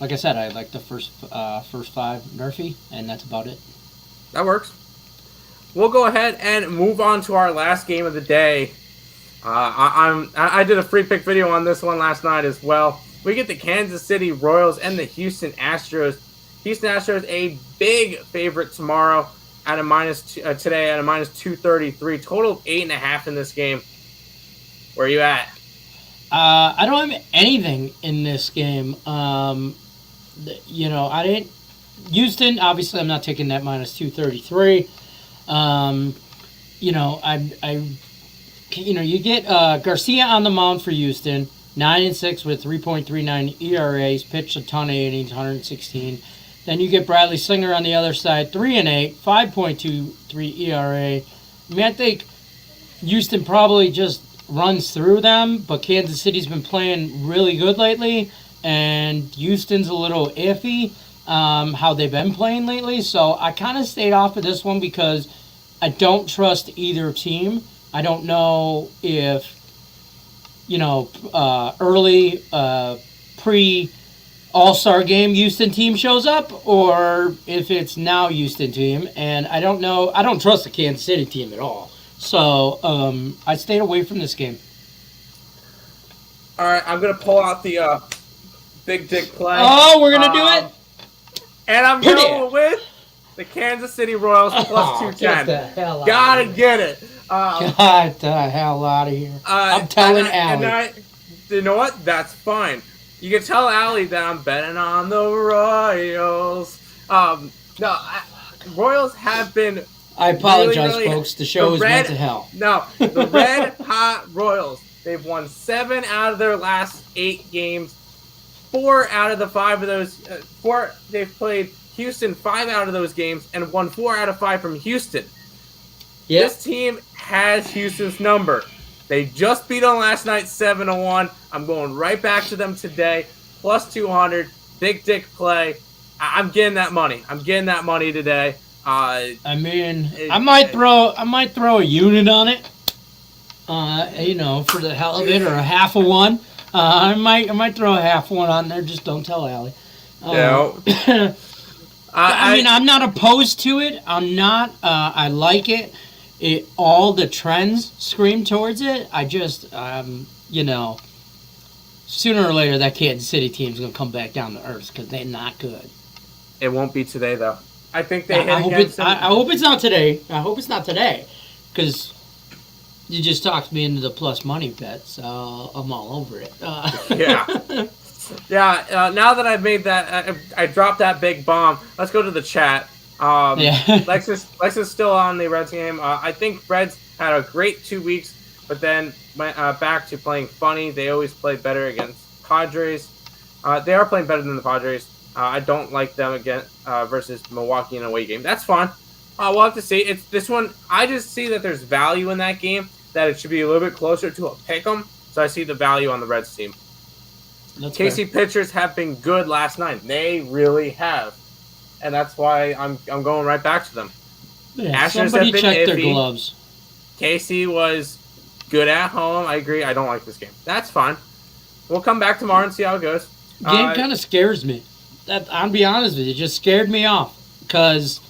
Like I said, I like the first 5 Nerfy, and that's about it. That works. We'll go ahead and move on to our last game of the day. I did a free pick video on this one last night as well. We get the Kansas City Royals and the Houston Astros. Houston Astros a big favorite tomorrow at a today at a minus 233. Total of 8.5 in this game. Where are you at? I don't have anything in this game. I didn't. Houston, obviously, I'm not taking that minus 233. You get Garcia on the mound for Houston, 9-6 with 3.39 ERAs, pitched a ton of innings, 116. Then you get Bradley Singer on the other side, 3-8, 5.23 ERA. I mean, I think Houston probably just runs through them, but Kansas City's been playing really good lately, and Houston's a little iffy how they've been playing lately. So I kind of stayed off of this one because I don't trust either team. I don't know if, early pre-All-Star game Houston team shows up or if it's now Houston team. And I don't know. I don't trust the Kansas City team at all. So I stayed away from this game. All right, I'm going to pull out the big dick play. Oh, we're going to do it? And I'm going with the Kansas City Royals plus 210. Get the hell out Gotta of here. get it. Get the hell out of here. I'm telling Allie. You know what? That's fine. You can tell Allie that I'm betting on the Royals. Royals have been... I apologize, really, folks. The show is went to hell. No, the Red Hot Royals. They've won 7 out of their last 8 games. 4 out of the 5 of those... they've played Houston 5 out of those games and won 4 out of 5 from Houston. Yep. This team has Houston's number. They just beat them last night 7-1. I'm going right back to them today. Plus 200. Big dick play. I'm getting that money. I'm getting that money today. I might throw a unit on it. For the hell of it, or a half of one. I might throw a half one on there. Just don't tell Allie. No. I'm not opposed to it. I'm not. I like it. All the trends scream towards it. I just, sooner or later that Kansas City team's gonna come back down to earth because they're not good. It won't be today though. I think they hit against I hope it's not today. I hope it's not today, because you just talked me into the plus money bet, so I'm all over it. Yeah. Yeah, now that I've made that, I dropped that big bomb. Let's go to the chat. Lex is still on the Reds game. I think Reds had a great 2 weeks, but then went back to playing funny. They always play better against Padres. They are playing better than the Padres. I don't like them again versus Milwaukee in a away game. That's fine. We'll have to see. It's this one. I just see that there's value in that game, that it should be a little bit closer to a pick'em. So I see the value on the Reds team. KC pitchers have been good last night. They really have. And that's why I'm going right back to them. Yeah, somebody check their gloves. KC was good at home. I agree. I don't like this game. That's fine. We'll come back tomorrow and see how it goes. Game kind of scares me. I'll be honest with you. It just scared me off. Because,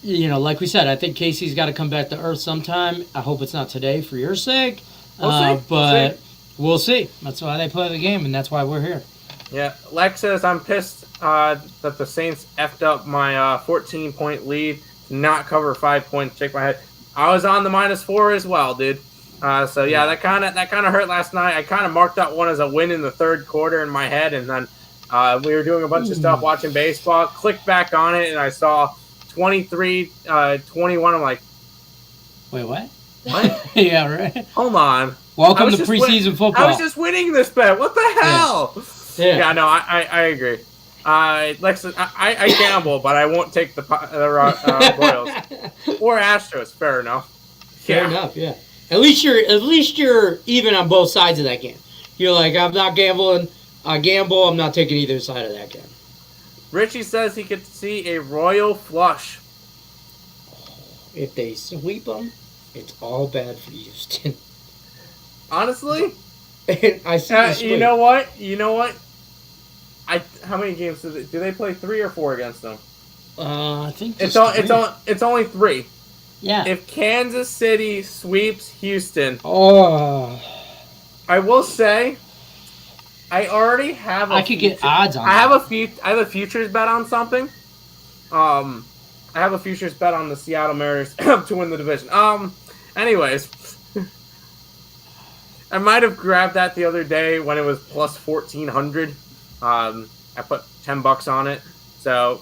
like we said, I think KC's got to come back to earth sometime. I hope it's not today for your sake. But we'll see. That's why they play the game, and that's why we're here. Yeah. Lex says, I'm pissed that the Saints effed up my 14-point lead to not cover 5 points. Shake my head. I was on the -4 as well, dude. So yeah, that kind of hurt last night. I kind of marked that one as a win in the third quarter in my head, and then we were doing a bunch of stuff watching baseball. Clicked back on it, and I saw 23-21. I'm like, wait, what? What? Yeah, right. Hold on. Welcome to preseason football. I was just winning this bet. What the hell? Yeah, no, I agree. Lex, I gamble, but I won't take the Royals or Astros. Fair enough. Fair enough. Yeah. At least you're even on both sides of that game. You're like, I'm not gambling. I gamble. I'm not taking either side of that game. Richie says he could see a royal flush. If they sweep them, it's all bad for Houston. Honestly, I see. You know what? How many games do they play? 3 or 4 against them? I think it's only 3. Yeah. If Kansas City sweeps Houston, I will say, I already have. I could get odds on. I have a futures bet on something. I have a futures bet on the Seattle Mariners to win the division. Anyways, I might have grabbed that the other day when it was plus 1,400. I put $10 on it. So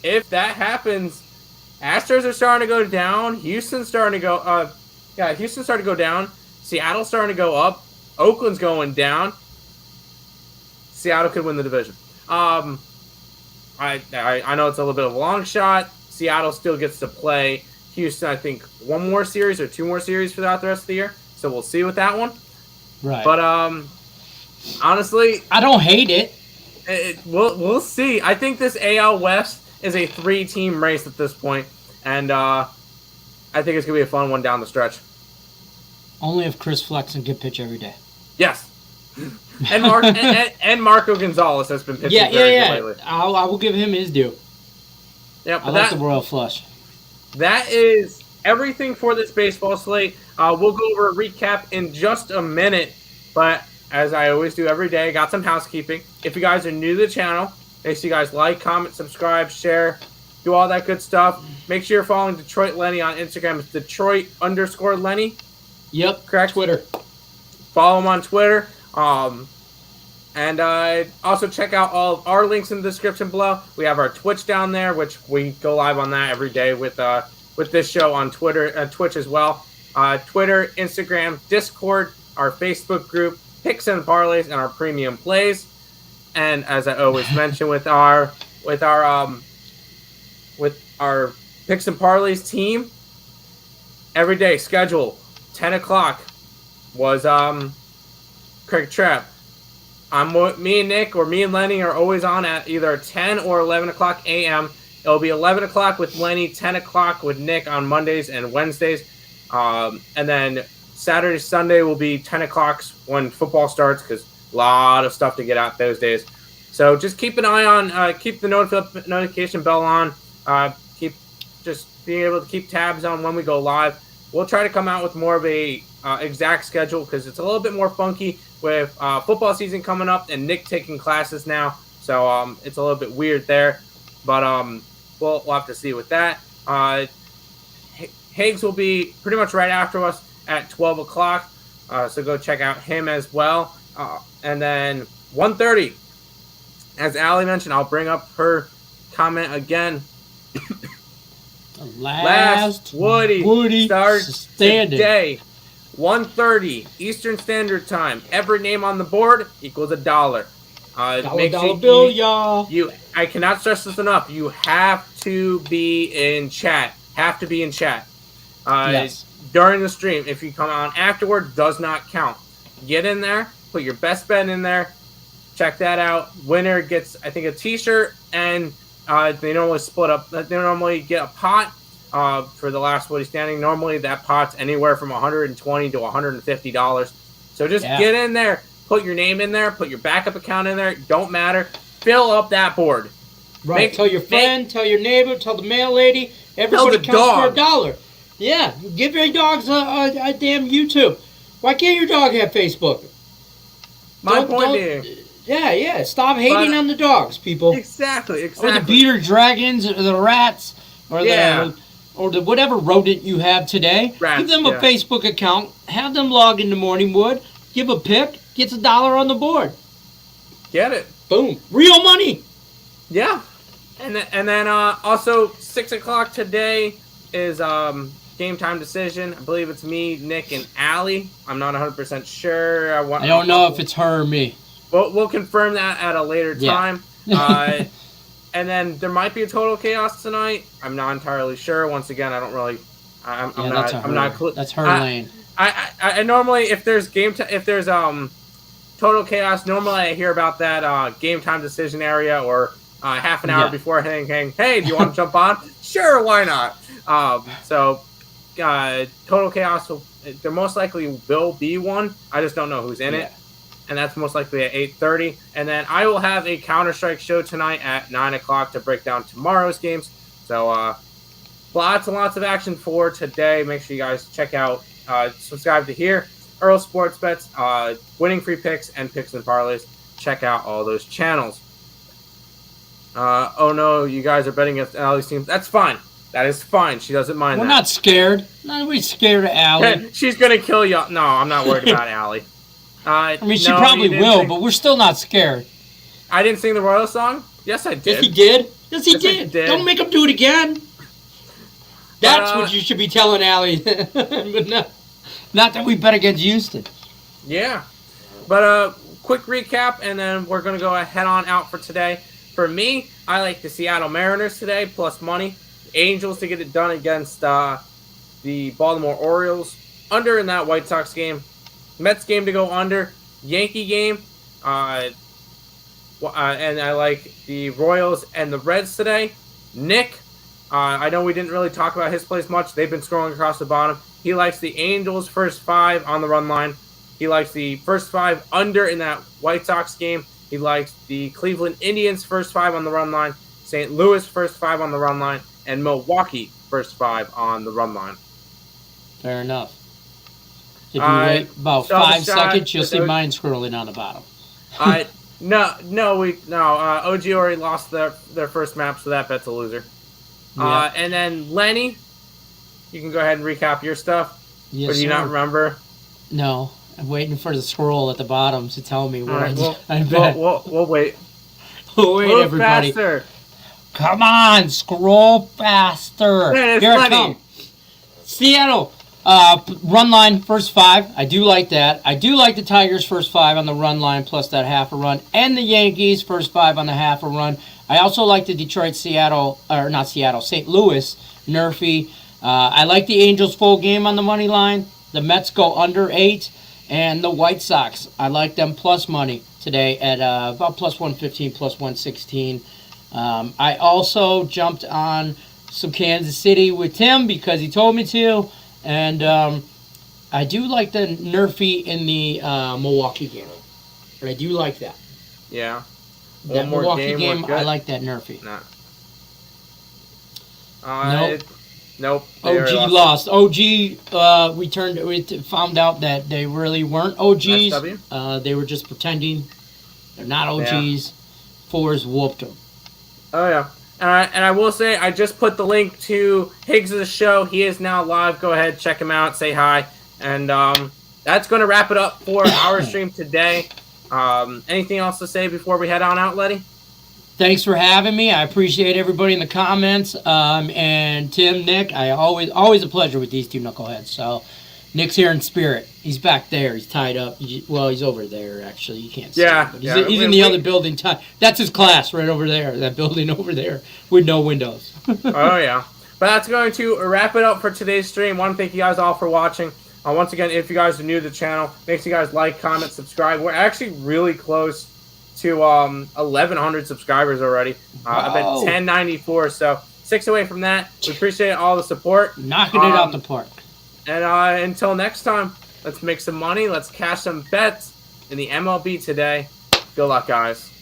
if that happens, Astros are starting to go down. Houston's starting to go. Houston's starting to go down. Seattle's starting to go up. Oakland's going down. Seattle could win the division. I know it's a little bit of a long shot. Seattle still gets to play Houston, I think, one more series or two more series throughout the rest of the year. So we'll see with that one. Right. But honestly, I don't hate it. We'll see. I think this AL West is a 3-team race at this point, and I think it's gonna be a fun one down the stretch. Only if Chris Flexen can pitch every day. Yes. And and Marco Gonzalez has been pitching very good lately. I will give him his due. Yep. I like the Royal Flush. That is everything for this baseball slate. We'll go over a recap in just a minute, but as I always do every day, got some housekeeping. If you guys are new to the channel, make sure you guys like, comment, subscribe, share, do all that good stuff. Make sure you're following Detroit Lenny on Instagram. It's Detroit_Lenny. Yep. Correct? Twitter. Follow him on Twitter. And also check out all of our links in the description below. We have our Twitch down there, which we go live on that every day with this show on Twitter, Twitch as well. Twitter, Instagram, Discord, our Facebook group, Picks and Parleys, and our premium plays. And as I always mention, with our Picks and Parleys team, every day schedule 10 o'clock was Craig Trapp. Me and Nick or me and Lenny are always on at either 10 or 11 o'clock a.m. It'll be 11 o'clock with Lenny, 10 o'clock with Nick on Mondays and Wednesdays. And then Saturday, Sunday will be 10 o'clock when football starts because a lot of stuff to get out those days. So just keep an eye on, keep the notification bell on. Keep just being able to keep tabs on when we go live. We'll try to come out with more of a exact schedule because it's a little bit more funky with football season coming up and Nick taking classes now. So it's a little bit weird there. But we'll have to see with that. Higgs will be pretty much right after us at 12 o'clock. So go check out him as well. And then 1:30, as Allie mentioned, I'll bring up her comment again. Last Woody starts today. 1:30 Eastern Standard Time. Every name on the board equals $1. Dollar bill, y'all. I cannot stress this enough. You have to be in chat. Have to be in chat. Yes. During the stream. If you come on afterward, does not count. Get in there. Put your best bet in there. Check that out. Winner gets, I think, a T-shirt, and they normally split up. They normally get a pot for the last Woody standing. Normally, that pot's anywhere from $120 to $150. So just get in there. Put your name in there. Put your backup account in there. Don't matter. Fill up that board. Right. Tell your friend. Tell your neighbor. Tell the mail lady. Everybody counts for $1. Yeah. Give your dogs a damn YouTube. Why can't your dog have Facebook? My point being. Yeah. Stop hating on the dogs, people. Exactly. Or the beater dragons, or the rats, or the whatever rodent you have today. Rats, give them a Facebook account. Have them log into Morningwood. Give a pick. Gets $1 on the board. Get it. Boom. Real money. Yeah. And then also 6 o'clock today is game time decision. I believe it's me, Nick, and Allie. I'm not 100% sure. I don't know if it's her or me. We'll confirm that at a later time. And then there might be a total chaos tonight. I'm not entirely sure. Once again, I don't really. I'm not. That's her lane. I normally, if there's total chaos, normally I hear about that game time decision area or half an hour before hey, do you want to jump on? Sure, why not? So total chaos, there most likely will be one. I just don't know who's in it. And that's most likely at 8:30. And then I will have a Counter-Strike show tonight at 9 o'clock to break down tomorrow's games. So lots and lots of action for today. Make sure you guys check out, subscribe to here, Earle Sports Bets, Winning Free Picks, and Picks and Parleys. Check out all those channels. Oh no, you guys are betting against Allie's team. That's fine. That is fine. She doesn't mind that. We're not scared. Nobody's scared of Allie. She's going to kill you. No, I'm not worried about Allie. I mean, she probably will, but we're still not scared. I didn't sing the Royals song? Yes, I did. Yes, he did. Yes, he did. Don't make him do it again. That's what you should be telling Allie. But not that we bet against Houston. Yeah. But quick recap, and then we're going to go head on out for today. For me, I like the Seattle Mariners today, plus money. Angels to get it done against the Baltimore Orioles. Under in that White Sox game. Mets game to go under. Yankee game. And I like the Royals and the Reds today. Nick, I know we didn't really talk about his plays much. They've been scrolling across the bottom. He likes the Angels first 5 on the run line. He likes the first 5 under in that White Sox game. He likes the Cleveland Indians first 5 on the run line. St. Louis first 5 on the run line. And Milwaukee first 5 on the run line. Fair enough. If you wait about 5 seconds, you'll see mine scrolling on the bottom. OG already lost their first map, so that bet's a loser. Yeah. And then Lenny, you can go ahead and recap your stuff. Yes, or do you not remember? No, I'm waiting for the scroll at the bottom to tell me where I bet. We'll wait. We'll wait, Move everybody. Faster. Come on, scroll faster. Man, Here I come. Seattle. Run line, first 5. I do like that. I do like the Tigers' first 5 on the run line, plus that half a run. And the Yankees' first 5 on the half a run. I also like the St. Louis, Nerfy. I like the Angels' full game on the money line. The Mets go under 8. And the White Sox, I like them plus money today at about plus 115, plus 116. I also jumped on some Kansas City with Tim because he told me to. And I do like the Nerfy in the Milwaukee game. I do like that. Yeah. That Milwaukee game, I like that Nerfy. Nope. OG lost. OG returned. We found out that they really weren't OGs. They were just pretending. They're not OGs. Yeah. Fours whooped them. Oh, yeah. And I will say, I just put the link to Higgs' show. He is now live. Go ahead, check him out, say hi. And that's going to wrap it up for our stream today. Anything else to say before we head on out, Letty? Thanks for having me. I appreciate everybody in the comments. And Tim, Nick, always a pleasure with these two knuckleheads. So Nick's here in spirit. He's back there. He's tied up. He's over there, actually. You can't see him. But he's in the other building. That's his class right over there, that building over there with no windows. Oh, yeah. But that's going to wrap it up for today's stream. I want to thank you guys all for watching. Once again, if you guys are new to the channel, make sure you guys like, comment, subscribe. We're actually really close to 1,100 subscribers already. I'm at 1094, so 6 away from that. We appreciate all the support. Knocking it out the park. And until next time, let's make some money. Let's cash some bets in the MLB today. Good luck, guys.